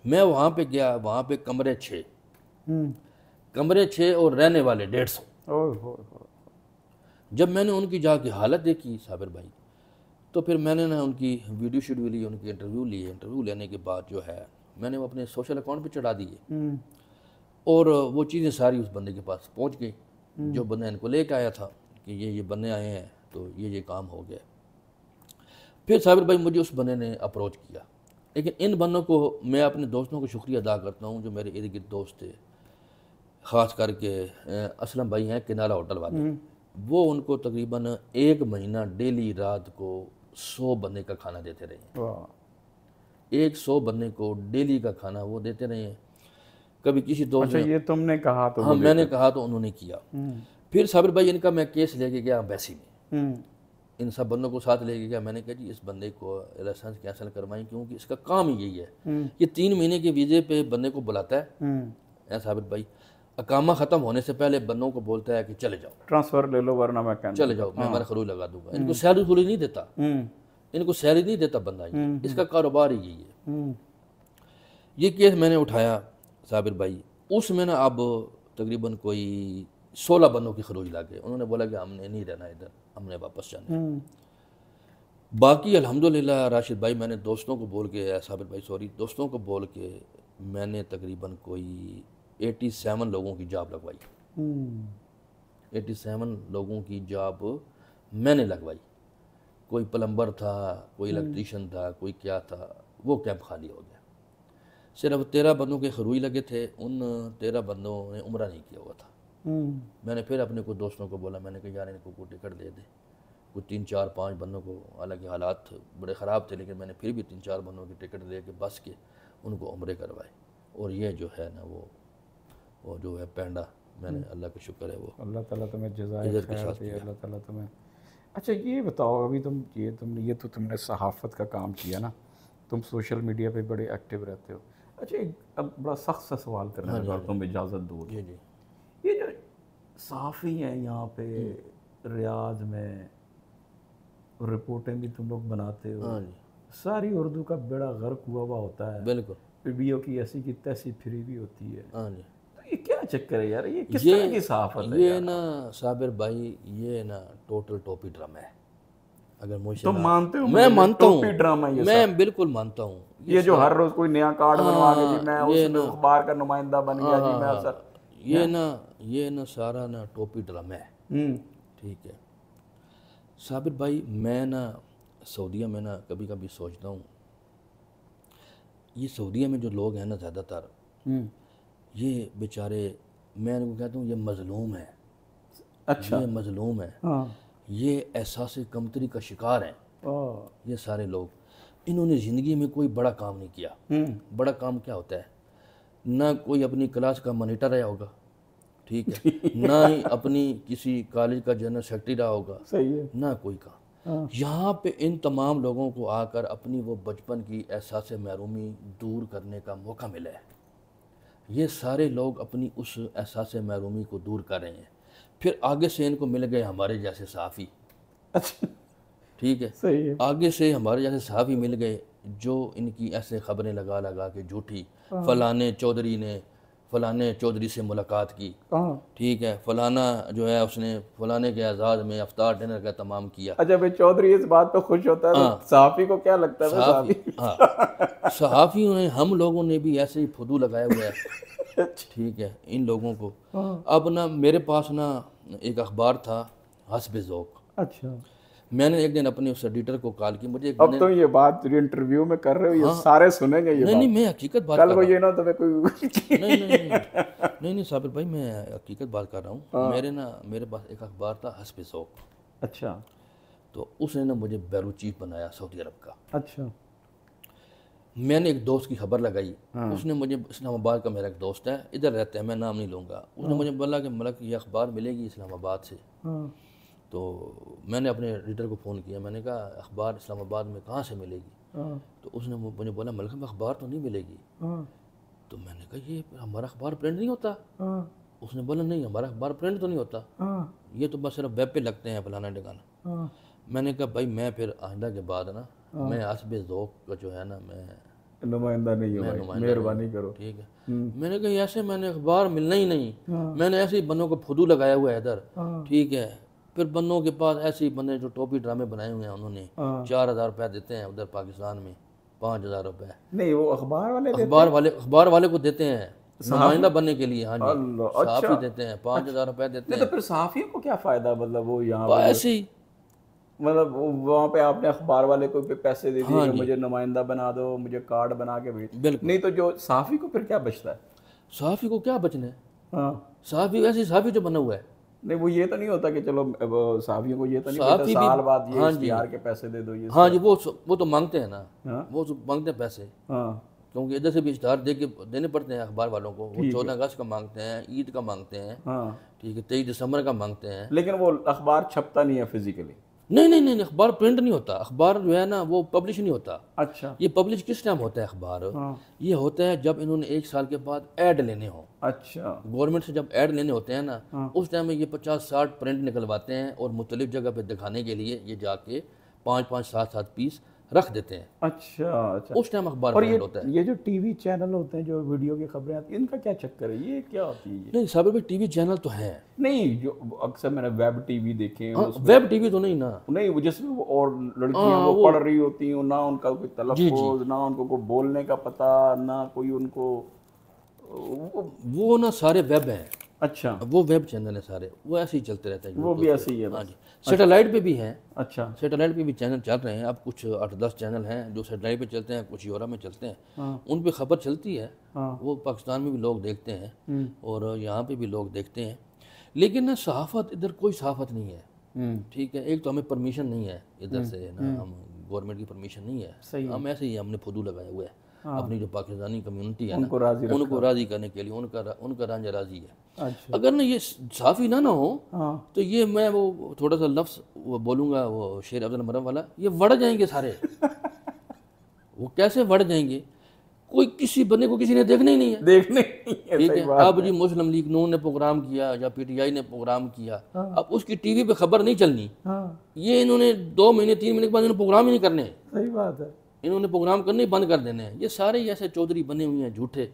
میں وہاں پہ گیا, وہاں پہ کمرے 6 اور رہنے والے 150. جب میں نے ان کی جا کے حالت دیکھی صابر بھائی, تو پھر میں نے نا ان کی ویڈیو شیڈیو لی, ان کی انٹرویو لیے. انٹرویو لینے کے بعد جو ہے میں نے وہ اپنے سوشل اکاؤنٹ پہ چڑھا دیے, اور وہ چیزیں ساری اس بندے کے پاس پہنچ گئی جو بندہ ان کو لے کے آیا تھا کہ یہ بندے آئے ہیں تو یہ کام ہو گیا. پھر صابر بھائی مجھے اس بندے نے اپروچ کیا. لیکن ان بندوں کو میں اپنے دوستوں کو شکریہ ادا کرتا ہوں جو میرے ارد گرد دوست تھے, خاص کر کے اسلم بھائی ہیں کنالا ہوٹل والے. وہ ان کو تقریباً 1 مہینہ ڈیلی رات کو 100 بندے کا کھانا دیتے رہے ہیں. 100 بندے کو ڈیلی کا کھانا وہ دیتے رہے ہیں. کبھی کسی دوست نے, یہ تم نے کہا تو, ہاں میں نے کہا تو انہوں نے کیا. پھر صابر بھائی ان کا میں کیس لے کے گیا ایمبیسی میں, ان سب بندوں کو ساتھ لے کے گیا. میں نے کہا جی اس بندے کو لائسنس کینسل کروائیں, کیونکہ اس کا کام ہی یہی ہے, یہ 3 مہینے کے ویزے پہ بندے کو بلاتا ہے صابر بھائی, اقامہ ختم ہونے سے پہلے بندوں کو بولتا ہے کہ چلے جاؤ, ٹرانسفر لے لو ورنہ میں کینسل, چلے جاؤ, میں ہمارا خروج لگا دوں گا. ان کو سیلری تھوڑی نہیں دیتا, ان کو سیلری نہیں دیتا بندہ, اس کا کاروبار ہی یہی ہے. یہ کیس میں نے اٹھایا صابر بھائی, اس میں نا اب تقریباً کوئی 16 بندوں کی خروج لگ گئے. انہوں نے بولا کہ ہم نے نہیں رہنا ادھر, ہم نے واپس جانا. باقی الحمدللہ راشد بھائی میں نے دوستوں کو بول کے, صابر بھائی سوری, دوستوں کو بول کے میں نے تقریباً کوئی 87 لوگوں کی جاب لگوائی. 87 لوگوں کی جاب میں نے لگوائی. کوئی پلمبر تھا, کوئی الیکٹریشین تھا, کوئی کیا تھا. وہ کیمپ خالی ہو گیا. صرف 13 بندوں کے خروئی لگے تھے. ان 13 بندوں نے عمرہ نہیں کیا ہوا تھا. میں نے پھر اپنے کچھ دوستوں کو بولا, میں نے کہا یار ان کو ٹکٹ دے دے. کچھ 3 4 5 بندوں کو, حالانکہ حالات بڑے خراب تھے, لیکن میں نے پھر بھی 3 4 بندوں کی ٹکٹ دے کے بس کے ان کو عمرے کروائے. اور یہ جو ہے نا وہ جو ہے پینڈا, میں نے اللہ کا شکر ہے وہ اللہ تعالیٰ تمہیں جزائے خیر دے. اللہ تعالیٰ تمہیں. اچھا یہ بتاؤ, ابھی تم نے صحافت کا کام کیا نا, تم سوشل میڈیا پہ بڑے ایکٹیو رہتے ہو. اچھا ایک اب بڑا سخت سا سوال کرنا ہے, تم اجازت دو. جی جی. یہ جو صحافی ہیں یہاں پہ ریاض میں, رپورٹیں بھی تم لوگ بناتے ہو, ساری اردو کا بیڑا غرق ہوا ہوا ہوتا ہے. بالکل. پبیو کی ایسی کی تیسی پھری بھی ہوتی ہے. ہاں جی. یہ کیا چکر ہے یار, یہ کس طرح کی صحافت ہے؟ یہ نا صابر بھائی, یہ نا ٹوٹل ٹوپی ڈرامہ ہے. اگر مجھے تم مانتے ہو؟ میں مانتا ہوں, ٹوپی ڈرامہ یہ میں بالکل مانتا ہوں. یہ جو ہر روز کوئی نیا کارڈ بنوا کے جی میں اس اخبار کا نمائندہ بن گیا جی میں افسر, یہ نا سارا نا ٹوپی ڈرامہ ہے. ٹھیک ہے صابر بھائی, میں نا سعودیہ میں نا کبھی کبھی سوچتا ہوں, یہ سعودیہ میں جو لوگ ہیں نا زیادہ تر, یہ بیچارے, میں ان کو کہتا ہوں یہ مظلوم ہے. اچھا, یہ مظلوم ہے, یہ احساس کمتری کا شکار ہیں. یہ سارے لوگ, انہوں نے زندگی میں کوئی بڑا کام نہیں کیا. بڑا کام کیا ہوتا ہے؟ نہ کوئی اپنی کلاس کا مانیٹر رہا ہوگا, ٹھیک ہے, نہ ہی اپنی کسی کالج کا جنرل سیکرٹری رہا ہوگا, نہ کوئی کام. یہاں پہ ان تمام لوگوں کو آ کر اپنی وہ بچپن کی احساس محرومی دور کرنے کا موقع ملا ہے. یہ سارے لوگ اپنی اس احساس محرومی کو دور کر رہے ہیں. پھر آگے سے ان کو مل گئے ہمارے جیسے صحافی. ٹھیک ہے, آگے سے ہمارے جیسے صحافی مل گئے جو ان کی ایسے خبریں لگا کے جھوٹی, فلانے چودھری نے فلانے چودھری سے ملاقات کی, ٹھیک ہے, فلانا جو ہے اس نے فلانے کے اعزاز میں افطار ڈنر کا اہتمام کیا. اچھا بھائی, چودھری اس بات پہ خوش ہوتا ہے تو صحافی کو کیا لگتا ہے؟ صحافیوں نے, ہم لوگوں نے بھی ایسے ہی فدو لگایا ہوا ہے. ٹھیک ہے, ان لوگوں کو. اب نا میرے پاس نا ایک اخبار تھا حسب ذوق. اچھا, میں نے ایک دن اپنے اس ایڈیٹر کو کال کی. مجھے اب تو یہ بات انٹرویو میں کر رہے ہو, یہ سارے سنیں گے یہ بات. نہیں میں حقیقت بات کر رہا ہوں. کل کو یہ نہ تو کوئی نہیں صابر بھائی, میں حقیقت بات کر رہا ہوں. میرے پاس ایک اخبار تھا حسب ذوق. اچھا, تو اس نے نا مجھے بیرو چیف بنایا سعودی عرب کا. اچھا, میں نے ایک دوست کی خبر لگائی. اس نے مجھے, اسلام آباد کا میرا ایک دوست ہے, ادھر رہتا ہے, میں نام نہیں لوں گا. اس نے مجھے بولا کہ ملک یہ اخبار ملے گی اسلام آباد سے. تو میں نے اپنے ایڈیٹر کو فون کیا, میں نے کہا اخبار اسلام آباد میں کہاں سے ملے گی؟ تو اس نے مجھے بولا ملک میں اخبار تو نہیں ملے گی. تو میں نے کہا یہ ہمارا اخبار پرنٹ نہیں ہوتا. اس نے بولا نہیں ہمارا اخبار پرنٹ تو نہیں ہوتا, یہ تو بس صرف ویب پہ لگتے ہیں فلانا ٹھکانا. میں نے کہا بھائی میں پھر آئندہ کے بعد نا میں حسب ذوق کا جو ہے نا میں نمائندہ نہیں ہوں, مہربانی کرو. ٹھیک ہے, میں نے کہا ایسے میں نے اخبار ملنا ہی نہیں. میں نے ایسے ہی بندوں کو فدو لگایا ہوا ہے ادھر. ٹھیک ہے, پھر بندوں کے پاس ایسے ہی بندے جو ٹوپی ڈرامے بنائے ہوئے ہیں, انہوں نے 4,000 روپے دیتے ہیں ادھر پاکستان میں, 5,000 روپے. نہیں وہ اخبار والے کو دیتے ہیں نمائندہ بننے کے لیے. ہاں جی, صحافی دیتے ہیں 5,000 روپے دیتے ہیں. تو پھر صحافیوں کو کیا فائدہ؟ مطلب وہ یہاں ایسے ہی, مطلب وہاں پہ آپ نے اخبار والے کو پیسے دے دیے کہ مجھے نمائندہ بنا دو, مجھے کارڈ بنا کے بھیج. بالکل. نہیں تو جو صحافی کو پھر کیا بچتا ہے؟ صحافی کو کیا بچنا ہے؟ صحافی ایسے صحافی جو بنا ہوا ہے. نہیں وہ یہ تو نہیں ہوتا کہ چلو صحافیوں کو یہ تو نہیں پتا سال بعد یہ اشتہار کے پیسے دے دو. ہاں جی, وہ تو مانگتے ہیں نا, وہ مانگتے ہیں پیسے, کیونکہ ادھر سے بھی اشتہار دے کے دینے پڑتے ہیں اخبار والوں کو. وہ 14 اگست کا مانگتے ہیں, عید کا مانگتے ہیں, ٹھیک ہے, 23 دسمبر کا مانگتے ہیں. لیکن وہ اخبار چھپتا نہیں ہے فزیکلی. نہیں, اخبار پرنٹ نہیں ہوتا. اخبار جو ہے نا وہ پبلش نہیں ہوتا. اچھا, یہ پبلش کس ٹائم ہوتا ہے اخبار؟ یہ ہوتا ہے جب انہوں نے 1 سال کے بعد ایڈ لینے ہوں. اچھا, گورنمنٹ سے جب ایڈ لینے ہوتے ہیں نا, اس ٹائم میں یہ 50-60 پرنٹ نکلواتے ہیں اور مختلف جگہ پہ دکھانے کے لیے یہ جا کے 5-5 7-7 پیس رکھ دیتے ہیں. اچھا اچھا. اس ٹائم اخبار اور بند ہوتا ہے. یہ جو ٹی وی چینل ہوتے ہیں جو ویڈیو کی خبریں آتی ہیں ان کا کیا چکر ہے؟ یہ کیا ہوتی ہے؟ نہیں صابر بھائی ٹی وی چینل تو ہیں. نہیں جو اکثر میں نے ویب ٹی وی دیکھے ہیں. ویب ٹی وی تو نہیں نا. نہیں وہ جس میں وہ اور لڑکیاں وہ پڑھ رہی ہوتی ہیں، نہ ان کا کوئی تلفظ، نہ ان کو کوئی بولنے کا پتہ، نہ کوئی ان کو وہ نا سارے ویب ہیں. اچھا وہ ویب چینل ہیں سارے، وہ ایسے ہی چلتے رہتے ہیں. وہ بھی ایسے ہی ہے. ہاں جی. سیٹلائٹ پہ بھی ہیں. اچھا سیٹلائٹ پہ بھی چینل چل رہے ہیں. اب کچھ 8-10 چینل ہیں جو سیٹلائٹ پہ چلتے ہیں، کچھ یورپ میں چلتے ہیں. ان پہ خبر چلتی ہے، وہ پاکستان میں بھی لوگ دیکھتے ہیں اور یہاں پہ بھی لوگ دیکھتے ہیں. لیکن نا صحافت ادھر کوئی صحافت نہیں ہے. ٹھیک ہے. ایک تو ہمیں پرمیشن نہیں ہے ادھر سے نا، ہم گورنمنٹ کی پرمیشن نہیں ہے. ہم ایسے ہی ہم نے فدو لگائے ہوئے ہیں. اپنی جو پاکستانی کمیونٹی ہے نا ان کو راضی کرنے کے لیے، ان کا رانجھا راضی ہے. اگر نا یہ صحافی نہ ہو تو یہ میں وہ تھوڑا سا لفظ وہ بولوں گا، وہ شیر افضل مرم والا، یہ وڑ جائیں گے سارے. وہ کیسے وڑ جائیں گے؟ کوئی کسی بندے کو کسی نے دیکھنا ہی نہیں ہے. ٹھیک ہے. اب جی مسلم لیگ نون نے پروگرام کیا یا پی ٹی آئی نے پروگرام کیا، اب اس کی ٹی وی پہ خبر نہیں چلنی. یہ انہوں نے 2 مہینے 3 مہینے کے بعد انہوں نے پروگرام ہی نہیں کرنے. صحیح بات ہے. انہوں نے پروگرام کرنے ہی بند کر دینے ہیں. یہ سارے ایسے چودھری بنے ہوئے ہیں جھوٹے،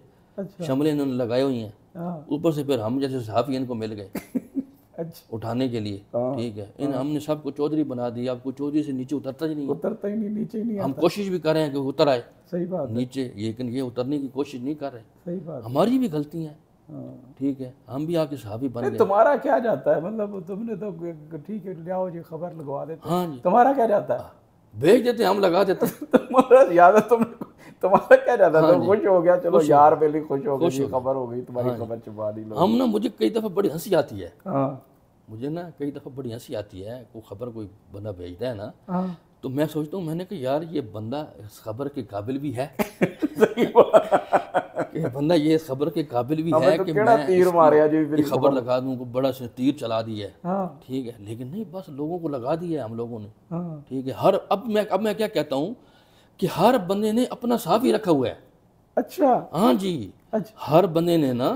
شملے انہوں نے لگائے ہوئی ہیں. اوپر سے پھر ہم جیسے صحافی ان کو مل گئے اٹھانے کے لیے. ٹھیک ہے. ہم نے سب کو چودھری بنا دیا. اب کوئی چودھری سے نیچے اترتا ہی نہیں. نیچے نہیں. ہم کوشش بھی کر رہے ہیں کہ اتر آئے. صحیح بات نیچے، لیکن یہ اترنے کی کوشش نہیں کر رہے. صحیح بات. ہماری بھی غلطی ہیں. ٹھیک ہے. ہم بھی آ کے صحافی بن گئے. تمہارا کیا جاتا ہے؟ مطلب تم نے تو ٹھیک ہے لیاؤ جی خبر لگوا دیتے. ہاں جی. تمہارا کیا جاتا ہے؟ بھیج دیتے ہم لگا دیتے. تمہارا یاد ہے تمہارا کیا جاتا ہے؟ تم خوش ہو گیا، چلو یار پہلے خوش ہو گئی، خبر ہو گئی، تمہاری خبر چھپا دی. ہم نا مجھے کئی دفعہ بڑی ہنسی آتی ہے. مجھے نا کئی دفعہ بڑی ہنسی آتی ہے. کوئی خبر کوئی بندہ بھیجتا ہے نا تو میں سوچتا ہوں، میں نے کہا یار یہ بندہ اس خبر کے قابل بھی ہے. کہ بندہ یہ اس خبر کے قابل بھی ہے کہ میں یہ خبر لگا دوں کو بڑا سے تیر چلا دی ہے. ٹھیک ہے. لیکن نہیں، بس لوگوں کو لگا دیا ہے ہم لوگوں نے. ٹھیک ہے. اب میں کیا کہتا ہوں کہ ہر بندے نے اپنا صحافی رکھا ہوا ہے. اچھا. ہاں جی. ہر بندے نے نا،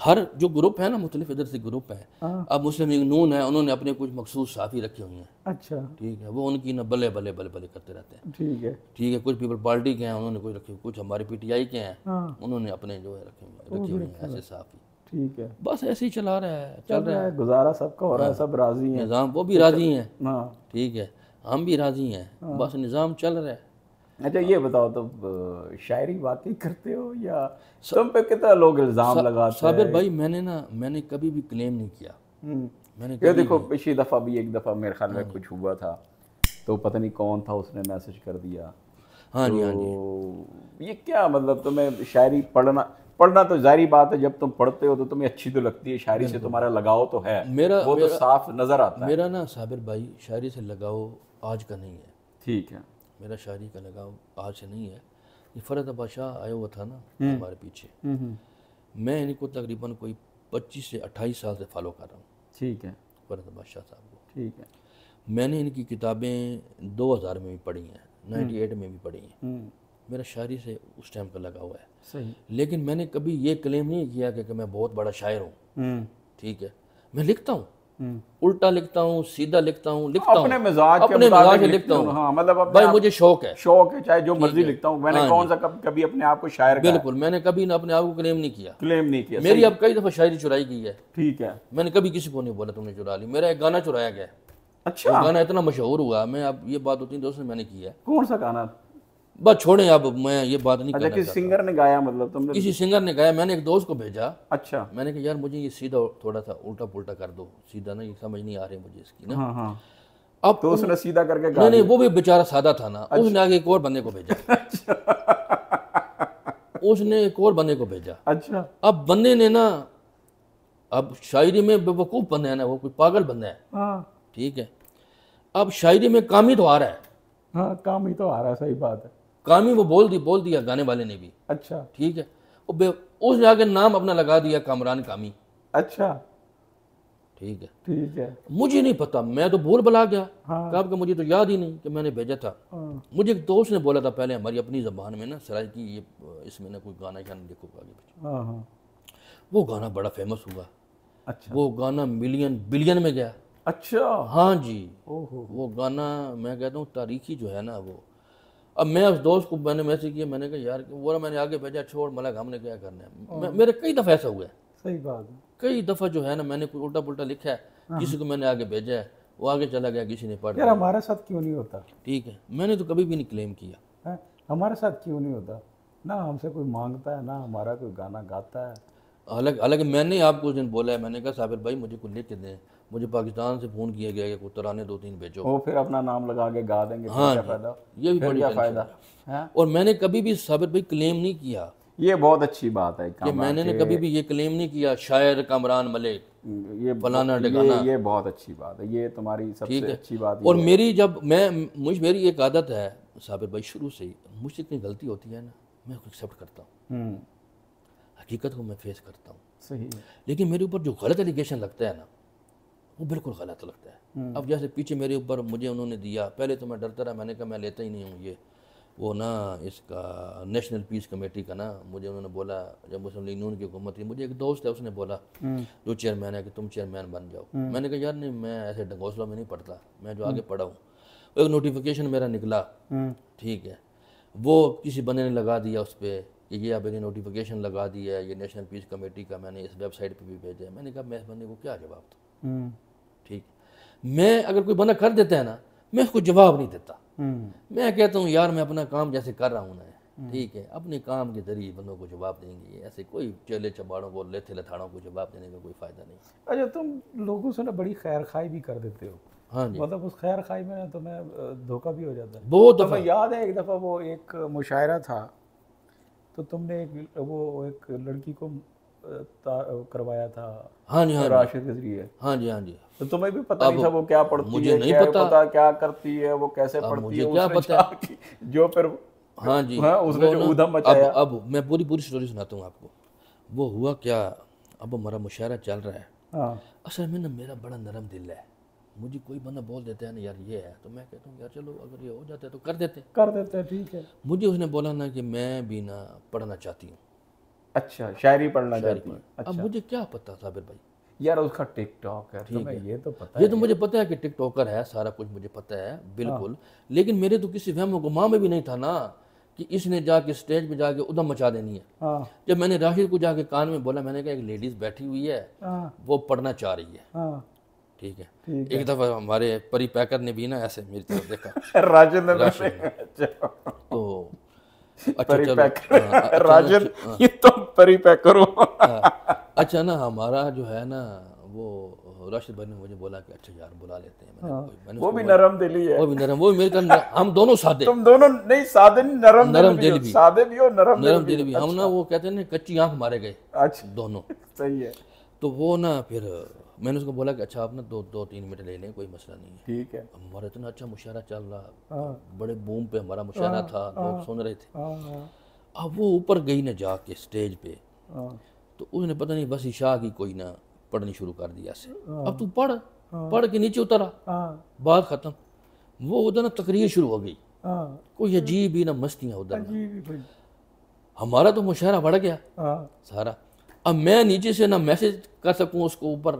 ہر جو گروپ ہے نا، مختلف ادھر سے گروپ ہیں. اب مسلم لیگ نون ہے، انہوں نے اپنے کچھ مخصوص صحافی رکھے ہوئے ہیں. اچھا. ٹھیک ہے. وہ ان کی نا بلے بلے بلے بلے کرتے رہتے ہیں. ٹھیک ہے. ٹھیک ہے. کچھ پیپل پارٹی کے ہیں، انہوں نے کوئی رکھے، کچھ ہمارے پی ٹی آئی کے ہیں، انہوں نے اپنے جو ہے رکھے ہوئے ہیں ایسے صحافی. ٹھیک ہے. بس ایسے ہی چلا رہا ہے، چل رہا ہے. گزارا سب کا ہو رہا ہے، سب راضی ہیں. نظام وہ بھی راضی ہیں. ٹھیک ہے. ہم بھی راضی ہیں. بس نظام چل رہا ہے. اچھا یہ بتاؤ، تم شاعری واقعی کرتے ہو یا تم پہ کتنا لوگ الزام لگاتے ہیں؟ صابر بھائی میں نے کبھی بھی کلیم نہیں کیا. میں نے یہ دیکھو پچھلی دفعہ بھی ایک دفعہ میرے خیال میں کچھ ہوا تھا تو پتہ نہیں کون تھا، اس نے میسج کر دیا. ہاں جی ہاں جی. یہ کیا مطلب؟ تمہیں شاعری پڑھنا تو ظاہری بات ہے، جب تم پڑھتے ہو تو تمہیں اچھی تو لگتی ہے، شاعری سے تمہارا لگاؤ تو ہے، وہ تو صاف نظر آتا ہے. میرا نا صابر بھائی شاعری سے لگاؤ آج کا نہیں ہے. ٹھیک ہے. میرا شاعری کا لگاؤ آج سے نہیں ہے. یہ فرحت عباس شاہ آیا ہوا تھا نا ہمارے پیچھے، میں ان کو تقریباً کوئی 25 سے 28 سال سے فالو کر رہا ہوں. ٹھیک ہے. فرحت عباس شاہ صاحب کو. ٹھیک ہے. میں نے ان کی کتابیں 2000 میں بھی پڑھی ہیں، 98 میں بھی پڑھی ہیں. میرا شاعری سے اس ٹائم کا لگا ہوا ہے. صحیح. لیکن میں نے کبھی یہ کلیم نہیں کیا کہ میں بہت بڑا شاعر ہوں. ٹھیک ہے. میں لکھتا ہوں، الٹا لکھتا ہوں، سیدھا لکھتا ہوں، اپنے مزاج سے لکھتا ہوں. ہاں مطلب بھائی مجھے شوق ہے چاہے جو مرضی لکھتا ہوں. میں نے کون سا کبھی اپنے آپ کو شاعر کہا؟ بالکل میں نے کبھی نہ اپنے آپ کو کلیم نہیں کیا. کیا. میری اب کئی دفعہ شاعری چرائی گئی ہے. ٹھیک ہے. میں نے کبھی کسی کو نہیں بولا تم نے چرا لی. میرا ایک گانا چرایا گیا. اچھا. وہ گانا اتنا مشہور ہوا، میں اب یہ بات ہوتی دوست نے میں نے کی ہے. کون سا گانا؟ بس چھوڑیں، اب میں یہ بات نہیں کرنا چاہتا. کسی سنگر نے گایا؟ مطلب تم نے کسی سنگر نے گایا. میں نے ایک دوست کو بھیجا. اچھا. میں نے کہا یار مجھے یہ سیدھا تھوڑا سا الٹا پلٹا کر دو، سیدھا نہیں سمجھ نہیں آ رہی مجھے اس کی نا. ہاں ہاں. اب تو اس نے سیدھا کر کے گایا؟ نہیں وہ بھی بیچارہ سادہ تھا نا. اس نے آگے ایک اور بندے کو بھیجا. اس نے ایک اور بندے کو بھیجا. اچھا. اب بندے نے نا، اب شاعری میں بے وقوف بندہ ہے نا، وہ کوئی پاگل بندہ ہے. ہاں. ٹھیک ہے. اب شاعری میں کام ہی تو آ رہا ہے. ہاں کام ہی تو آ رہا ہے. صحیح بات ہے. کام ہی وہ بول دیا گانے والے نے بھی. اچھا. ٹھیک ہے. اس نے آگے نام اپنا لگا دیا کامران کامی. اچھا. ٹھیک ہے. ٹھیک ہے. مجھے نہیں پتا، میں تو بھول بلا گیا. کہا کہ مجھے تو یاد ہی نہیں کہ میں نے بھیجا تھا. مجھے ایک دوست نے بولا تھا پہلے ہماری اپنی زبان میں نا سرائکی، یہ اس میں نا کوئی گانا شانا لکھو آگے پیچھے. ہاں ہاں. وہ گانا بڑا فیمس ہوا. اچھا. وہ گانا بلین میں گیا. اچھا. ہاں جی. وہ گانا میں کہتا ہوں تاریخی جو ہے نا وہ. اب میں اس دوست کو میں نے میسج کیا, میں نے کہا یار وہ میں نے آگے بھیجا, چھوڑ ملک ہم نے کیا کرنا ہے. میرے کئی دفعہ ایسا ہوا ہے, صحیح بات ہے. کئی دفعہ جو ہے نا میں نے کوئی الٹا پلٹا لکھا ہے, کسی کو میں نے آگے بھیجا ہے, وہ آگے چلا گیا, کسی نے پڑھ یار لیا. ہمارے ساتھ کیوں نہیں ہوتا؟ ٹھیک ہے, میں نے تو کبھی بھی نہیں کلیم کیا. ہاں، ہمارے ساتھ کیوں نہیں ہوتا؟ نہ ہم سے کوئی مانگتا ہے، نہ ہمارا کوئی گانا گاتا ہے. حالانکہ میں نے آپ کو اس دن بولا ہے, میں نے کہا صابر بھائی مجھے کوئی لکھ کے دیں, مجھے پاکستان سے فون کیا گیا کہ کوئی ترانے 2-3 بھیجو. وہ پھر اپنا نام لگا کے گا دیں گے, پھر ہاں کیا جی, فائدہ؟ یہ بھی پھر بڑی کیا ٹینشن فائدہ؟ ہے. ہاں، اور میں نے کبھی بھی صابر بھائی کلیم نہیں کیا, یہ بہت اچھی بات ہے کہ میں نے کبھی بھی یہ کلیم نہیں کیا شاعر کامران ملک یہ فلانا ڈھکانا. یہ بہت اچھی بات ہے, یہ تمہاری سب ٹھیک سے ہے, اچھی بات اور یہ ہے. میری جب میری ایک عادت ہے صابر بھائی شروع سے ہی, مجھ سے اتنی غلطی ہوتی ہے نا میں اس کو ایکسیپٹ کرتا ہوں, حقیقت کو میں فیس کرتا ہوں. صحیح ہے. لیکن میرے اوپر جو غلط ایلیگیشن لگتا ہے نا وہ بالکل غلط لگتا ہے. اب جیسے پیچھے میرے اوپر مجھے انہوں نے دیا, پہلے تو میں ڈرتا رہا, میں نے کہا میں لیتا ہی نہیں ہوں. یہ وہ نا اس کا نیشنل پیس کمیٹی کا نا, مجھے انہوں نے بولا جب مسلم لیگ نون کی حکومت تھی, مجھے ایک دوست ہے اس نے بولا جو چیئرمین ہے کہ تم چیئرمین بن جاؤ. میں نے کہا یار نہیں, میں ایسے ڈنگوسلوں میں نہیں پڑھتا, میں جو آگے پڑھا ہوں. ایک نوٹیفیکیشن میرا نکلا, ٹھیک ہے, وہ کسی بندے نے لگا دیا اس پہ کہ یہ اب ایک نوٹیفیکیشن لگا دیا ہے یہ نیشنل پیس کمیٹی کا, میں نے اس ویب سائٹ پہ بھی بھیجا ہے. میں نے کہا میں اس بندے کو کیا جواب دوں؟ ٹھیک, میں اگر کوئی بندہ کر دیتا ہے نا میں اس کو جواب نہیں دیتا. میں کہتا ہوں یار میں اپنا کام جیسے کر رہا ہوں نا, ٹھیک ہے, اپنے کام کے ذریعے بندوں کو جواب دیں گے, ایسے کوئی چیلے چباڑوں کو لیتھے لتھاڑوں کو جواب دینے کا کوئی فائدہ نہیں. اچھا تم لوگوں سے نا بڑی خیر خواہی بھی کر دیتے ہو. ہاں جی, مطلب اس خیر خواہی میں تو میں دھوکہ بھی ہو جاتا ہے. بہت دفعہ. تمہیں یاد ہے ایک دفعہ وہ ایک مشاعرہ تھا تو تم نے ایک لڑکی کو کروایا تھا. ہاں جی, ہاں راشد کے ذریعے. ہاں جی, ہاں جی, تو تمہیں بھی پتہ نہیں تھا وہ کیا پڑھتی مجھے ہے, نہیں کیا پتا. پتہ کیا کرتی ہے, وہ کیسے پڑھتی مجھے ہے, کیا اس نے پتہ جا جو پھر ہاں جی, اس نے جو ادھم مچایا. اب میں پوری سٹوری سناتا ہوں آپ کو. وہ ہوا کیا, اب ہمارا مشاعرہ چل رہا ہے. ہاں, اصل میں نا میرا بڑا نرم دل ہے, مجھے کوئی بندہ بول دیتا ہے نا یار یہ ہے, تو میں کہتا ہوں یار چلو اگر یہ ہو جاتا ہے تو کر دیتے ہیں. ٹھیک ہے. مجھے اس نے بولا نا کہ میں بھی نا پڑھنا چاہتی ہوں. اچھا, شاعری پڑھنا چاہتی ہے. اب مجھے کیا پتا صابر بھائی, یار اس کا ٹک ٹاک ہے, تمہیں یہ تو پتہ ہے. یہ تو مجھے پتا ہے کہ ٹک ٹاکر ہے, سارا کچھ مجھے پتا ہے بالکل, لیکن میرے تو کسی وہم و گمان میں بھی نہیں تھا نا کہ اس نے جا کے اسٹیج پہ جا کے ادھم مچا دینی ہے. جب میں نے راشد کو جا کے کان میں بولا, میں نے کہا ایک لیڈیز بیٹھی ہوئی ہے وہ پڑھنا چاہ رہی ہے, ٹھیک ہے. ایک دفعہ ہمارے پری پیکر نے بھی نا ایسے میری طرف دیکھا, راشد نے, تو راجن یہ تم پری پیکر ہو. اچھا نا ہمارا جو ہے نا وہ راشد بھائی نے مجھے بولا کہ اچھا یار بلا لیتے ہیں. وہ بھی نرم دلی ہے, وہ بھی نرم, وہ میرے ہم دونوں سادے, تم دونوں نہیں سادے نہیں, نرم دل بھی, سادے بھی ہو نرم دل بھی. ہم نا وہ کہتے ہیں نا کچی آنکھ مارے گئے دونوں. صحیح ہے. تو وہ نا پھر میں نے اس کو بولا کہ اچھا آپ نا 2-3 منٹ لے لیں, کوئی مسئلہ نہیں ہے. ٹھیک ہے. ہمارا اتنا اچھا مشاعرہ چل رہا, بڑے بوم پہ ہمارا مشاعرہ تھا, لوگ سن رہے تھے. اب وہ اوپر گئی نا جا کے اسٹیج پہ, تو اس نے پتہ نہیں بس عشاء کی کوئی نہ پڑھنی شروع کر دیا سے. اب تو پڑھ کے نیچے اترا, بات ختم. وہ ادھر نا تقریر شروع ہو گئی, کوئی عجیب ہی نہ مستیاں ادھر. ہمارا تو مشاعرہ بڑھ گیا سارا. اب میں نیچے سے نہ میسج کر سکوں اس کو اوپر,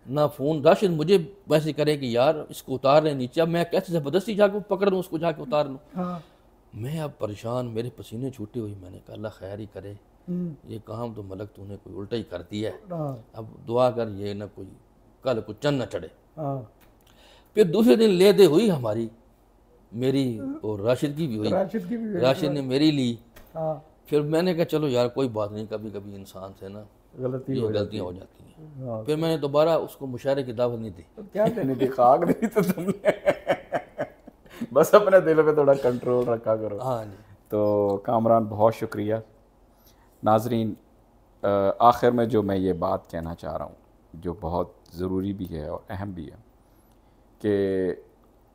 نہ فون. راشد مجھے میسج کرے کہ یار اس کو اتار رہے نیچے. اب میں کیسے زبردستی جا کے پکڑ لوں اس کو, جا کے اتار لوں. میں اب پریشان, میرے پسینے چھوٹے ہوئی. میں نے کہا اللہ خیر ہی کرے, یہ کام تو ملک تو نے کوئی الٹا ہی کر دیا ہے. اب دعا کر یہ نہ کوئی کل کو چند نہ چڑھے. پھر دوسرے دن لے دے ہوئی ہماری, میری اور راشد کی بھی ہوئی. راشد نے میری لی. پھر میں نے کہا چلو یار کوئی بات نہیں, کبھی کبھی انسان سے نا غلطیاں ہو جاتی ہیں. پھر میں نے دوبارہ اس کو مشاعرے کی دعوت نہیں دی. کیا دینی تھی, خاک دی تو تم نے, بس اپنے دل پہ تھوڑا کنٹرول رکھا کرو. ہاں جی. تو کامران بہت شکریہ. ناظرین, آخر میں جو میں یہ بات کہنا چاہ رہا ہوں جو بہت ضروری بھی ہے اور اہم بھی ہے, کہ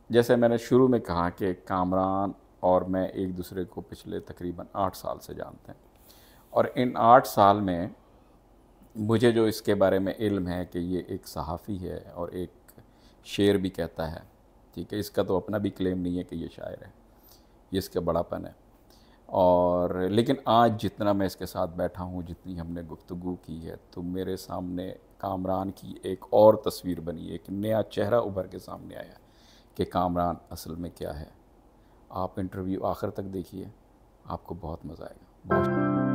جیسے میں نے شروع میں کہا کہ کامران اور میں ایک دوسرے کو پچھلے تقریباً 8 سال سے جانتے ہیں, اور ان 8 سال میں مجھے جو اس کے بارے میں علم ہے کہ یہ ایک صحافی ہے اور ایک شعر بھی کہتا ہے, ٹھیک ہے. اس کا تو اپنا بھی کلیم نہیں ہے کہ یہ شاعر ہے, یہ اس کا بڑا پن ہے. اور لیکن آج جتنا میں اس کے ساتھ بیٹھا ہوں, جتنی ہم نے گفتگو کی ہے, تو میرے سامنے کامران کی ایک اور تصویر بنی, ایک نیا چہرہ ابھر کے سامنے آیا کہ کامران اصل میں کیا ہے. آپ انٹرویو آخر تک دیکھیے, آپ کو بہت مزہ آئے گا. بہت